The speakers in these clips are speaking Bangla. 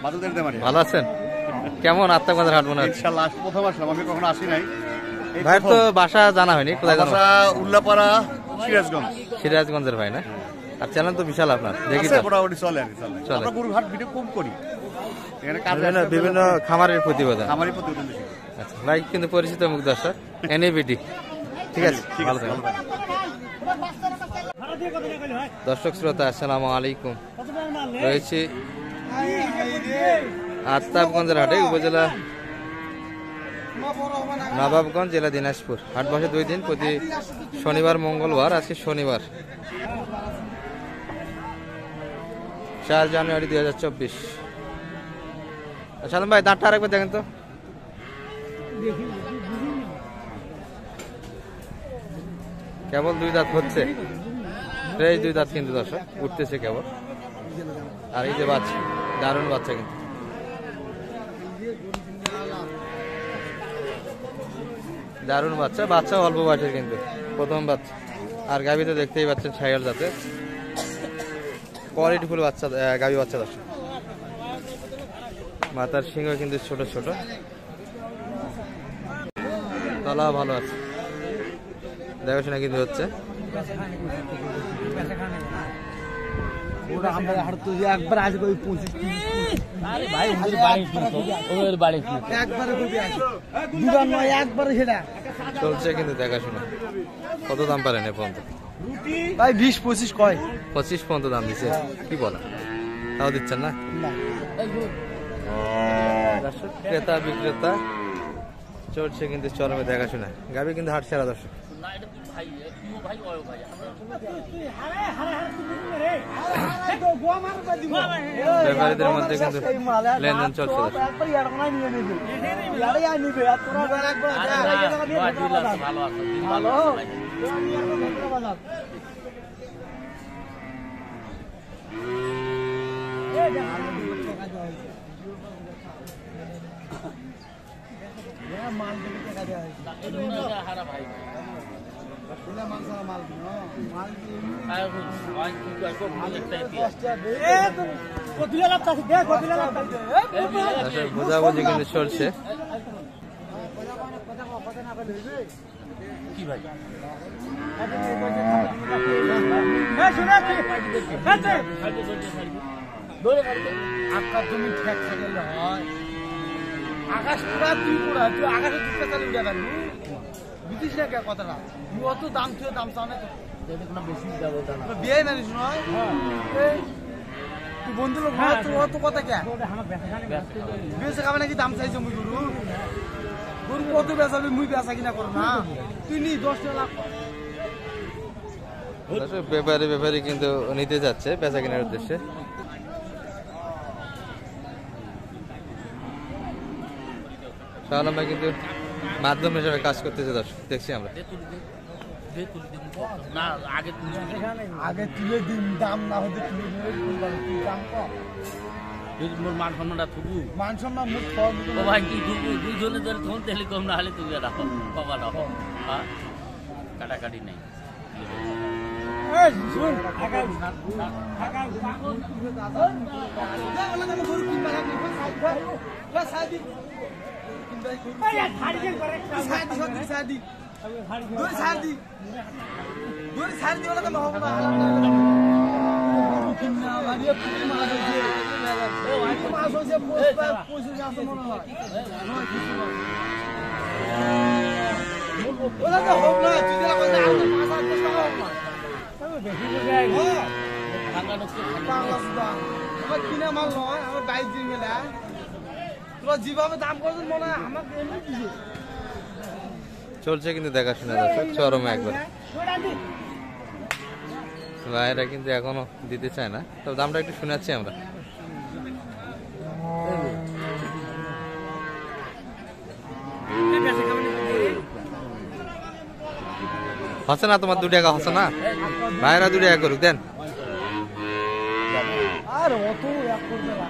ভালো আছেন? কেমন আত্মাগঞ্জের হাট মনে হচ্ছে? ইনশাআল্লাহ প্রথম আসলাম, আমি কখনো আসি নাই। ভাই তো বাসা জানা হয়নি, কোথায় জানা? বাসা উল্লাপাড়া, সিরাজগঞ্জ। সিরাজগঞ্জের ভাই না? আর চ্যানেল তো বিশাল আপনার, দেখি তো মোটামুটি চলে আর কি, চলে। আমরা গরুর হাট ভিডিও কম করি, এখানে বিভিন্ন খামারের প্রতিবেদন। খামারের প্রতিবেদন বেশি। আচ্ছা ভাই কিন্তু পরিচিত মুখ দর্শক, এনএবিডি। ঠিক আছে, ভালো থাকবেন দর্শক শ্রোতা। আসসালামু আলাইকুম। রয়েছি আফতাবগঞ্জের হাটে, উপজেলা নবাবগঞ্জ, জেলা দিনাজপুর। হাট বসে 2 দিন, প্রতি শনিবার মঙ্গলবার। আজকে শনিবার 4 জানুয়ারি 2024। সালাম ভাই, দাঁতটা আরেকবার দেখেন তো। কেবল 2 দাঁত হচ্ছে, ফ্রেশ 2 দাঁত কিন্তু দর্শক, উঠতেছে কেবল। আর এই যে বাচ্চা, দারুণ বাচ্চা কিন্তু, দারুণ বাচ্চা। বাচ্চা অল্প বয়সের কিন্তু, প্রথম বাচ্চা। আর গাভী তো দেখতেই পাচ্ছেন, ছাগল জাতের কোয়ালিটিফুল বাচ্চা, গাভী বাচ্চা দর্শক। মাথার সিংহ কিন্তু ছোট ছোট, তলা ভালো আছে, দেখাশোনা কিন্তু হচ্ছে। চলছে কিন্তু দেখাশোনা। কত দাম পারেন এ পর্যন্ত? ভাই 20-25 কয়, 25 পর্যন্ত দাম দিচ্ছে। কি বলেন, তাও দিচ্ছেন না? ক্রেতা বিক্রেতা চলছে কিন্তু চরমে দেখাশোনা। গাভী কিন্তু হাট ছাড়া দর্শক। ব্যাপারীদের মধ্যে কিন্তু লেনদেন চলছে। বোঝাবুঝি কিন্তু চলছে। কি ভাই আকাশ পুরা তুই পুরা, তুই আকাশে দিতে চালি উঠে পারবি, বুঝিস না কে কথাটা? তুই অত দাম, তুই দাম চাও না তো, বেশি যাবো বিয়ে মানিস নয়। তুই বন্ধু লোক, তোর অত কথা কে? বেশি খাবে নাকি দাম চাইছো? মুই গরু গরু কত বেচাবি? মুই বেচা কিনা করো না, তুই নি 10 টাকা। ব্যাপারী কিন্তু নিতে যাচ্ছে বেচা কেনার উদ্দেশ্যে। শাহআলম ভাই কিন্তু মাধ্যম হিসেবে কাজ করতেছে দর্শক, দেখছি আমরা। আগে তুলে দিন, দাম না হতে তুলে দাম কম। মান সম্মানটা থুবু, মান সম্মান মুখ ভাই তুই থুবু, 2 জনে ধরে তখন তেলে কম না হলে তুই রাখো বাবা রাখো। হ্যাঁ, কাটাকাটি নেই। কিনা মাল নয়, আমার 22 দিন গেলে তোরা যেভাবে দাম করছেন মনে হয় আমাকে এমনি দিছে। চলছে কিন্তু দেখাশোনা দর্শক, চরমে একবার। ভাইরা কিন্তু এখনো দিতে চায় না, তবে দামটা একটু শোনাচ্ছি আমরা। হচ্ছে না তোমার 2 টাকা হচ্ছে না? ভাইরা 2 টাকা করুক, দেন। আর অত এক করবে না,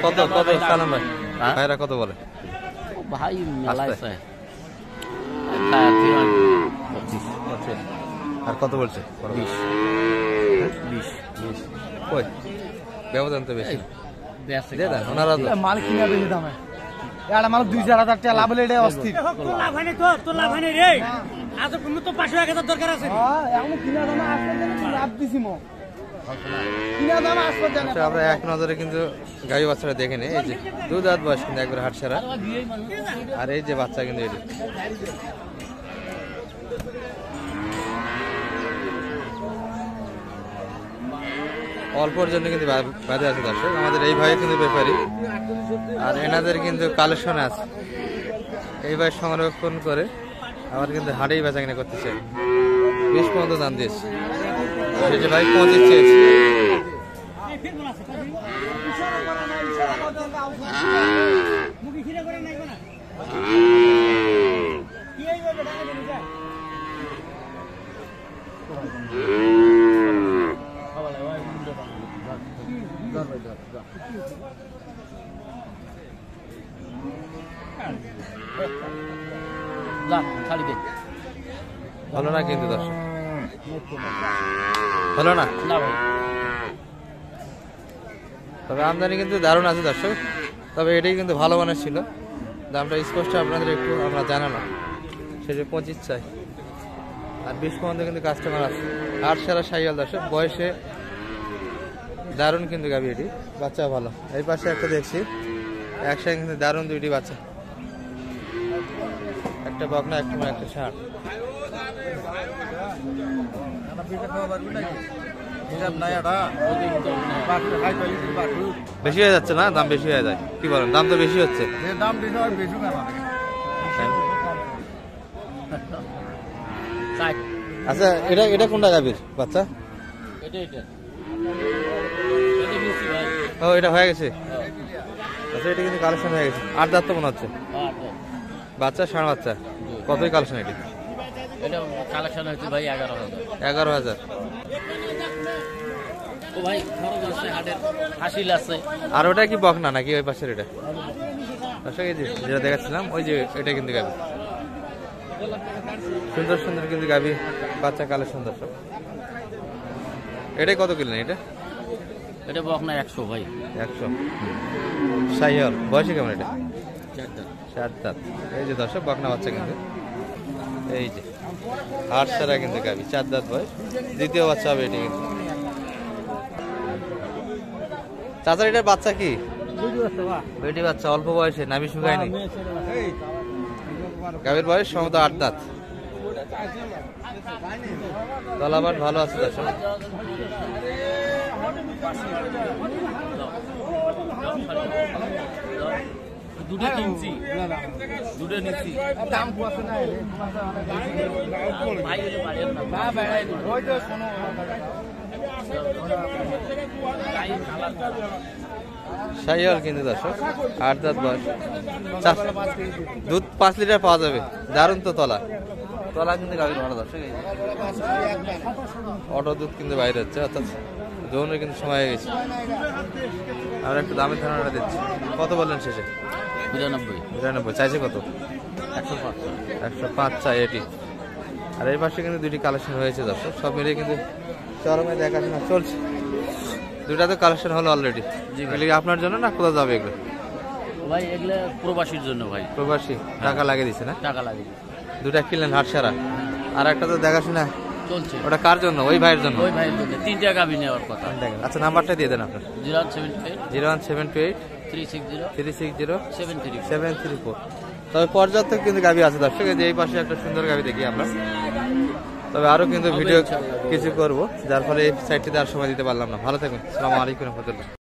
কত কত সালাম ভাই, ভাইরা কত বলে? ভাই মেলায় আর কত বলছে? 20 কই ব্যবধান তো বেশি। বেশি দে দেন ওনারা তো মাল কিনা বেশি দামে এটা মাল 2,000 টাকা লাভ হলে এটা অস্থির। লাভ হয় না তো লাভ হয় না রে। আজ তুমি তো 500-1000 দরকার আছে। এখন কিনা দামে আসবে লাভ দিছি মো কিনা দামে আসবে জানা। আচ্ছা, আমরা এক নজরে কিন্তু গাভী বাচ্চাটা দেখে নিই। এই যে 2 দাঁত বয়স কিন্তু একবার হাট ছাড়া। আর এই যে বাচ্চা কিন্তু এটি অল্পর জন্য কিন্তু বাঁধে আছে দর্শক। আমাদের এই ভাই কিন্তু ব্যাপারী, আর এনাদের কিন্তু কালেকশন আছে। এই ভাই সংরক্ষণ করে আবার কিন্তু হাটেই বেচা কিনা করতেছে। 20 পর্যন্ত দাম দিয়েছে। সেই যে ভাই 25 চেয়েছে। মুখি খিরে করে নাই কোনা কি এই যাবে টাকা দিবি যা যা ছাড়ি দে। হলো না কিন্তু দর্শক, হলো না। না ভাই তবে আমদানি কিন্তু দারুণ আছে দর্শক। তবে এটাই কিন্তু ভালো মানের ছিল। দামটা স্পষ্ট আপনাদের একটু আমরা জানালাম। সেটা 25 চাই। আর 20 পর্যন্ত কিন্তু কাস্টমার আছে। আর সারা সাইয়াল দর্শক, বয়সে দারুণ কিন্তু গাবি এটি। বাচ্চা ভালো। এই পাশে একটা দেখছি একসাথে কিন্তু দারুণ দুইটি বাচ্চা, একটা বকনা একটা ষাঁড়। বেশি হয়ে যাচ্ছে না? দাম বেশি হয়ে যায় কি বলেন? দাম তো বেশি হচ্ছে। দাম বেশি হয় বেশি কেন? আচ্ছা, এটা কোনটা গাবির বাচ্চা? এটা মিষ্টি ভাই। ও, এটা হয়ে গেছে। আচ্ছা, এটা কিন্তু কালেকশন হয়ে গেছে। 8 দাঁত তো মনে হচ্ছে। বাচ্চা ষাঁড় বাচ্চা। কতই কালেকশন এটি? এটা কালেকশন হচ্ছে ভাই 11,000। 11,000। ও ভাই খরচ আছে, হাটের হাসিল আছে। আর ওটা কি বকনা নাকি ওই পাশের? এটা দর্শক এই যে যেটা দেখাচ্ছিলাম, ওই যে এটা কিন্তু গাবি। সুন্দর সুন্দর কিন্তু গাবি বাচ্চা কালেকশন দর্শক। এটাই কত কিনলেন? এটা বকনা 100 ভাই। 100। সাইয়াল বয়সে কেমন এটা? 4 দাঁত। এই যে দর্শক বকনা বাচ্চা কিন্তু এই যে হাট সারা কিন্তু গাবি, 4 দাঁত বয়স। দ্বিতীয় বাচ্চা হবে এটি কিন্তু। চাচার এটার বাচ্চা কি? বেটি বাচ্চা, অল্প বয়সে, নাভি শুকায়নি। গাভীর বয়স সম্ভবত 8 দাঁত। তলাবার ভালো আছে দর্শক। দুটো কিনছি, দুটো নিচ্ছি। দাম কত না রে ভাই হলে পারেন না। না ভাই ওই তো শোনো সাইয়াল কিন্তু দর্শক, 8 দাঁত বয়স। দুধ 5 লিটার পাওয়া যাবে। দারুণ তো তলা কিন্তু গাভীর ভালো দর্শক। অটো দুধ কিন্তু বাইরে হচ্ছে, অর্থাৎ যৌনের কিন্তু সময় হয়ে গেছে। আমরা একটু দামের ধারণাটা দিচ্ছি। কত বললেন শেষে? 99। চাইছে কত? 105 চাই এটি। আর এই পাশে কিন্তু দুইটি কালেকশন হয়েছে দর্শক, সব মিলিয়ে কিন্তু চরমে দেখাশোনা চলছে। দুটা তো কালেকশন হলো অলরেডি। এগুলি আপনার জন্য না কোথাও যাবে এগুলো? ভাই এগুলো প্রবাসীর জন্য ভাই। প্রবাসী টাকা লাগিয়ে দিচ্ছে না? টাকা লাগে। দুটা কিনলেন হাট সারা, আর একটা তো দেখাশোনা চলছে। ওটা কার জন্য? ওই ভাইয়ের জন্য। ওই ভাইয়ের জন্য 3টা গাবি নেওয়ার কথা। আচ্ছা, নাম্বারটা দিয়ে দেন আপনার। 01728 01728 360 360 734। 734। তবে পর্যাপ্ত কিন্তু গাবি আছে দর্শক। এই যে এই পাশে একটা সুন্দর গাবি দেখি আমরা। তবে আরো কিন্তু ভিডিও কিছু করব, যার ফলে এই সাইটটিতে আর সময় দিতে পারলাম না। ভালো থাকুন। আসসালামু আলাইকুম রহমতুল্লাহ।